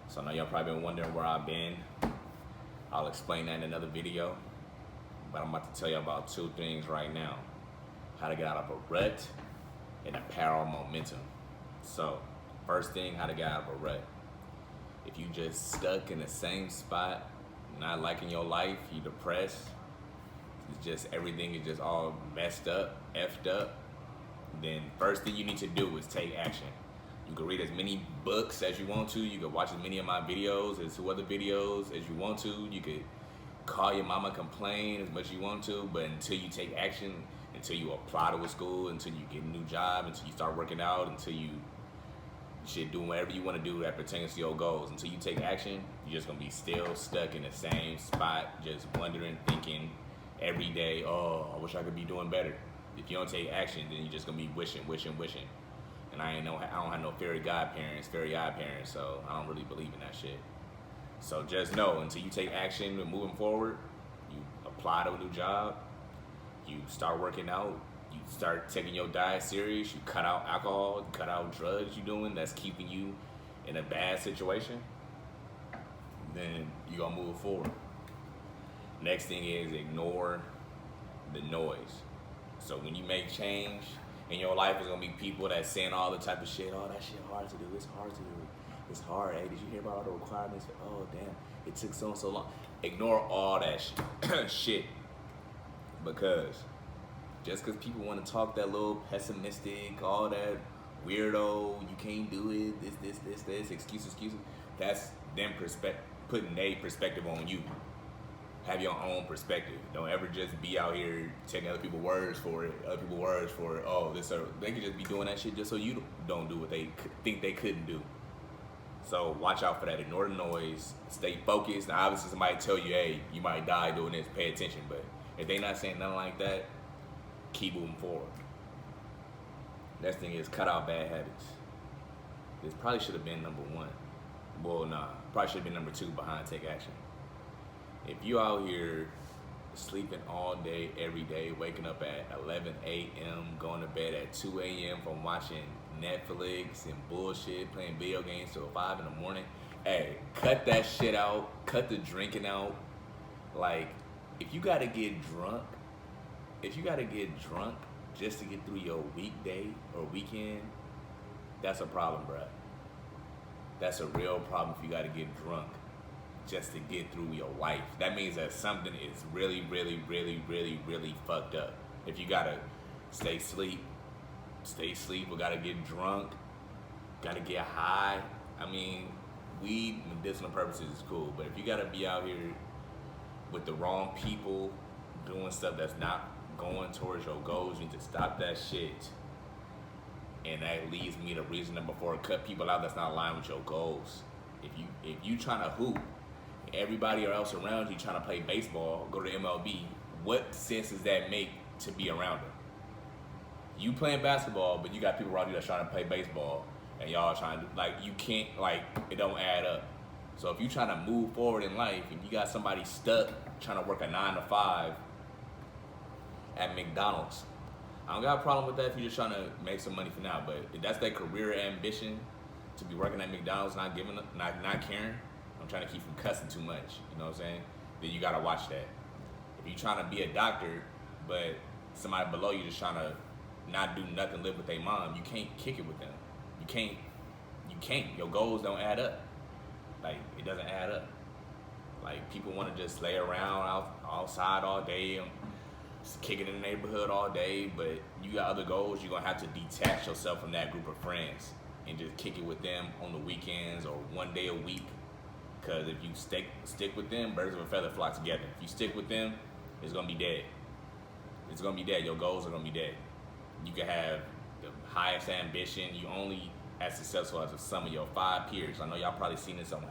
So I know y'all probably been wondering where I've been. I'll explain that in another video. But I'm about to tell you about two things right now. How to get out of a rut and the power of momentum. So, first thing, how to get out of a rut. If you just stuck in the same spot, not liking your life, you depressed, it's just everything is just all messed up, effed up, then first thing you need to do is take action. You can read as many books as you want to. You can watch as many of my videos as other videos as you want to. You could call your mama, complain as much as you want to, but until you take action, until you apply to a school, until you get a new job, until you start working out, until you do whatever you want to do that pertains to your goals, until you take action, you're just gonna be still stuck in the same spot, just wondering, thinking every day, oh, I wish I could be doing better. If you don't take action, then you're just gonna be wishing. And I don't have no fairy godparents, fairy godparents, so I don't really believe in that shit. So just know, until you take action and moving forward, you apply to a new job, you start working out, you start taking your diet serious, you cut out alcohol, you cut out drugs you're doing that's keeping you in a bad situation, then you're gonna move forward. Next thing is ignore the noise. So when you make change in your life, there's gonna be people that saying all the type of shit, oh, that shit hard to do, it's hard to do. It's hard, hey, did you hear about all the requirements? Oh, damn, it took so and so long. Ignore all that shit. Because just because people want to talk that little pessimistic, all that weirdo, you can't do it, this, excuses, that's them putting their perspective on you. Have your own perspective. Don't ever just be out here taking other people's words for it. Oh, they could just be doing that shit just so you don't do what they think they couldn't do. So watch out for that. Ignore the noise. Stay focused. Now, obviously, somebody tell you, hey, you might die doing this. Pay attention. But if they not saying nothing like that, keep moving forward. Next thing is cut out bad habits. This probably should have been number one. Well, nah. Probably should have been number two behind take action. If you out here sleeping all day, every day, waking up at 11 a.m., going to bed at 2 a.m. from watching Netflix and bullshit, playing video games till 5 in the morning, hey, cut that shit out. Cut the drinking out. Like, if you gotta get drunk just to get through your weekday or weekend, that's a problem, bruh. That's a real problem if you gotta get drunk just to get through your life. That means that something is really fucked up. If you gotta stay asleep, we gotta get drunk, gotta get high. I mean, weed, medicinal purposes is cool, but if you gotta be out here with the wrong people, doing stuff that's not going towards your goals, you need to stop that shit. And that leads me to reason number 4, cut people out that's not aligned with your goals. If you trying to hoop, everybody else around you trying to play baseball, go to MLB, what sense does that make to be around them? You playing basketball, but you got people around you that's trying to play baseball, and y'all trying to, like, you can't, like, it don't add up. So if you trying to move forward in life, and you got somebody stuck trying to work a 9 to 5 at McDonald's, I don't got a problem with that if you're just trying to make some money for now, but if that's their career ambition, to be working at McDonald's, not caring, I'm trying to keep from cussing too much, you know what I'm saying? Then you gotta watch that. If you're trying to be a doctor, but somebody below you just trying to not do nothing, live with their mom, you can't kick it with them. You can't. Your goals don't add up. Like, it doesn't add up. Like, people want to just lay around outside all day, just kick it in the neighborhood all day, but you got other goals. You're gonna have to detach yourself from that group of friends and just kick it with them on the weekends or one day a week. Because if you stick with them, birds of a feather flock together. If you stick with them, it's gonna be dead. It's gonna be dead. Your goals are gonna be dead. You can have the highest ambition. You only as successful as some of your 5 peers. I know y'all probably seen this on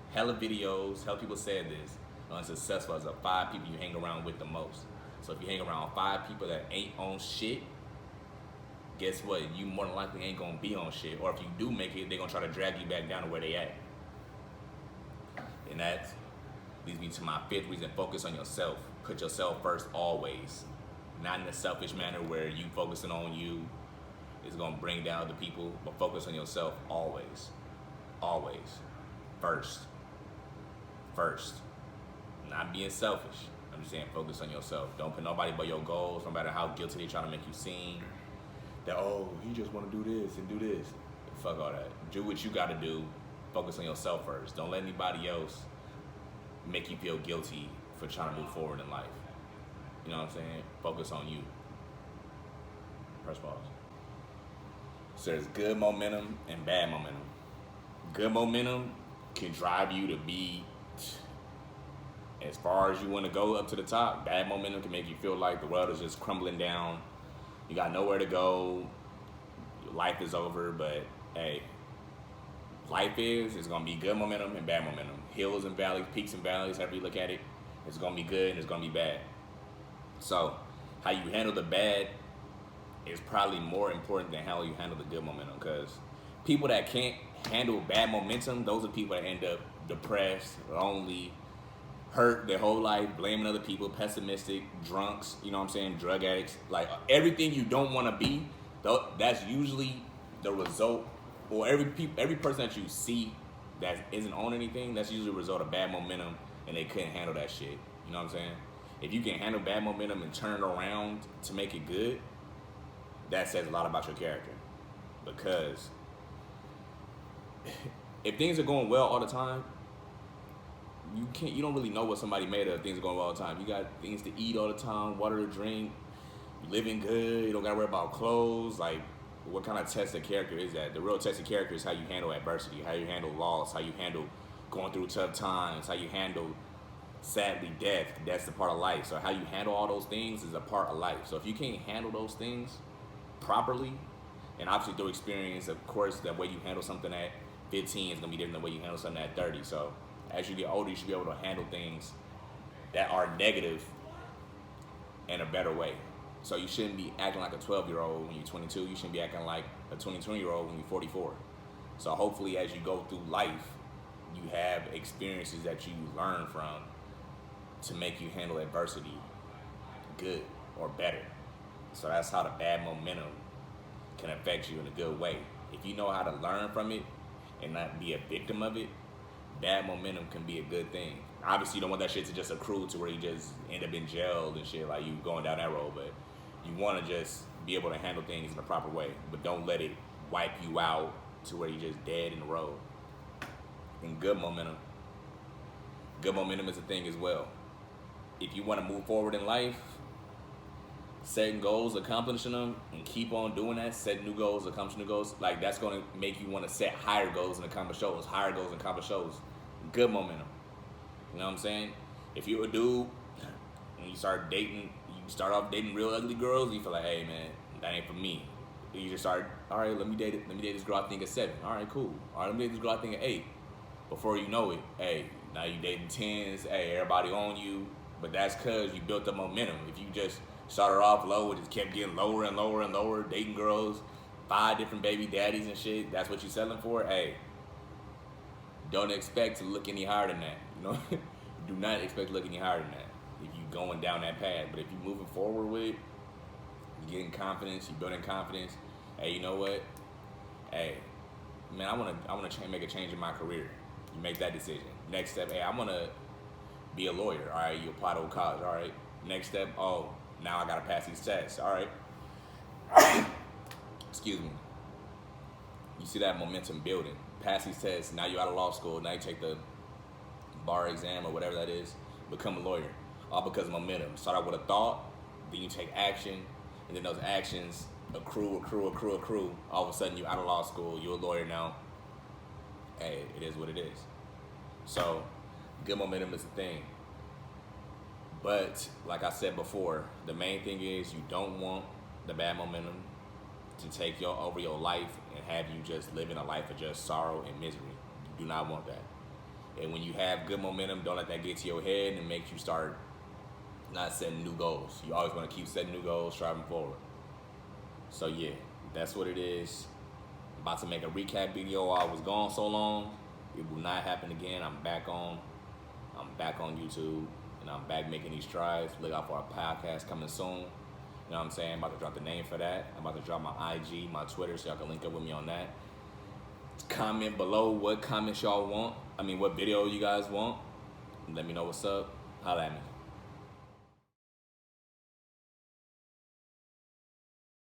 hella videos. Hella people said this. Only successful as the 5 people you hang around with the most. So if you hang around 5 people that ain't on shit, guess what? You more than likely ain't gonna be on shit. Or if you do make it, they gonna try to drag you back down to where they at. And that leads me to my 5th reason: focus on yourself. Put yourself first always. Not in a selfish manner where you focusing on you is gonna bring down other people, but focus on yourself always. Always. first. First. Not being selfish. I'm just saying focus on yourself. Don't put nobody but your goals, no matter how guilty they try to make you seem. That, oh, he just want to do this and do this. Fuck all that. Do what you got to do. Focus on yourself first. Don't let anybody else make you feel guilty for trying to move forward in life. You know what I'm saying? Focus on you. Press pause. So there's good momentum and bad momentum. Good momentum can drive you to be as far as you want to go up to the top. Bad momentum can make you feel like the world is just crumbling down. You got nowhere to go. Your life is over, but hey, life it's going to be good momentum and bad momentum. Hills and valleys, peaks and valleys, however you look at it. It's going to be good and it's going to be bad. So how you handle the bad is probably more important than how you handle the good momentum, because people that can't handle bad momentum, those are people that end up depressed, lonely, hurt their whole life, blaming other people, pessimistic, drunks, you know what I'm saying, drug addicts, like everything you don't want to be. That's usually the result, or every person that you see that isn't on anything, that's usually a result of bad momentum, and they couldn't handle that shit. You know what I'm saying? If you can handle bad momentum and turn it around to make it good, that says a lot about your character. Because if things are going well all the time, you don't really know what somebody made of if things are going well all the time. You got things to eat all the time, water to drink, you living good, you don't gotta worry about clothes. Like, what kind of test of character is that? The real test of character is how you handle adversity, how you handle loss, how you handle going through tough times, how you handle, sadly, death. That's the part of life. So how you handle all those things is a part of life. So if you can't handle those things properly, and obviously through experience, of course, the way you handle something at 15 is gonna be different than the way you handle something at 30. So as you get older, you should be able to handle things that are negative in a better way. So you shouldn't be acting like a 12-year-old when you're 22. You shouldn't be acting like a 22-year-old when you're 44. So hopefully as you go through life, you have experiences that you learn from to make you handle adversity good or better. So that's how the bad momentum can affect you in a good way. If you know how to learn from it and not be a victim of it, bad momentum can be a good thing. Obviously, you don't want that shit to just accrue to where you just end up in jail and shit, like you going down that road, but you want to just be able to handle things in a proper way, but don't let it wipe you out to where you're just dead in the road. And good momentum is a thing as well. If you want to move forward in life, setting goals, accomplishing them, and keep on doing that, setting new goals, accomplishing new goals, like that's going to make you want to set higher goals and accomplish those, higher goals and accomplish those. Good momentum. You know what I'm saying? If you're a dude and you start off dating real ugly girls, you feel like, hey man, that ain't for me. You just start, all right, let me date this girl I think at 7. All right, cool. All right, let me date this girl I think at 8. Before you know it, hey, now you dating 10s, hey, everybody on you, but that's cause you built up momentum. If you just started off low and just kept getting lower and lower and lower, dating girls, 5 different baby daddies and shit, that's what you're selling for, hey, don't expect to look any higher than that, you know? Do not expect to look any higher than that if you're going down that path. But if you're moving forward with it, you're getting confidence, you're building confidence, hey, you know what? Hey, man, I wanna make a change in my career. You make that decision. Next step, hey, I wanna be a lawyer. All right, you apply to college. All right. Next step, oh, now I gotta pass these tests. All right. Excuse me. You see that momentum building. Pass these tests. Now you're out of law school. Now you take the bar exam or whatever that is. Become a lawyer. All because of momentum. Start out with a thought, then you take action, and then those actions accrue. All of a sudden you're out of law school. You're a lawyer now. Hey, it is what it is. So, good momentum is a thing. But, like I said before, the main thing is you don't want the bad momentum to take over your life and have you just living a life of just sorrow and misery. You do not want that. And when you have good momentum, don't let that get to your head and make you start not setting new goals. You always want to keep setting new goals, striving forward. So yeah, that's what it is. I'm about to make a recap video. I was gone so long. It will not happen again. I'm back on YouTube, and I'm back making these strides. Look out for our podcast coming soon. You know what I'm saying? I'm about to drop the name for that. I'm about to drop my IG, my Twitter, so y'all can link up with me on that. Comment below what comments y'all want. I mean, what video you guys want. Let me know what's up. Holla at me.